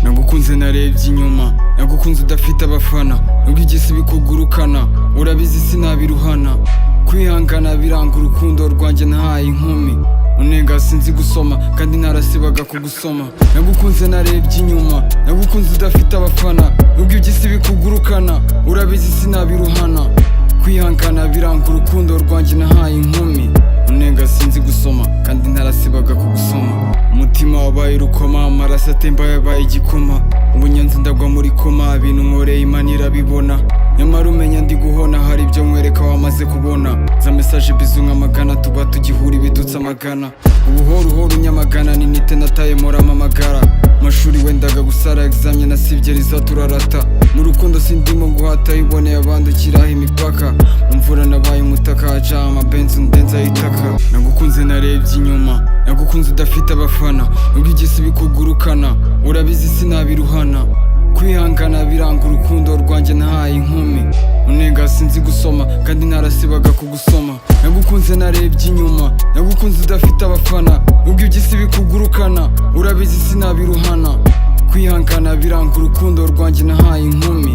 Nagukunze narebye inyuma, nagukunze udafite abafana, nubwo igisi bikugurukana, urabizi sinabiruhana. Kwihangana biranga urukundo rwanjye nahaye inkumi, unenga sinzi gusoma kandi narasibaga kugusoma. Nagukunze narebye inyuma, nagukunze udafite abafana, nubwo igisi bikugurukana, urabizi sinabiruhana. Kwihangana biranga urukundo rwanjye nahaye inkumi, unenga sinzi gusoma kandi narasibaga kugusoma. Umutima wabaye urukoma, amaraso atemba yabaye igikoma, ubunyanzi ndagwa muri koma, ibintu nkoreye Imana irabibona. Nyamara umenya ndi guhona, hari ibyo nkwereka wamaze kubona. Za message bizu nk'amagana, tuba tugihura ibidutse amagana. Ubuhoro unyamagana, ninite nataye morama amagara. Mashuri wendaga gusara, examye nasivye rizaturarata. Mu rukundo sindimo guhata, iboneye abandukiraho imipaka. Mumvura nabaye umutaka, haca amabenzi ndenza itaka. Nagukunze narebye inyuma, nagukunze udafite abafana, nubwo igisi bikugurukana, urabizi sinabiruhana. Kwihangana biranga urukundo rwanjye nahaye inkumi, unenga sinzi gusoma kandi narasibaga kugusoma. Nagukunze narebye inyuma, nagukunze udafite abafana, nubwo igisi bikugurukana, urabizi sinabiruhana. Kwihangana biranga urukundo rwanjye nahaye inkumi,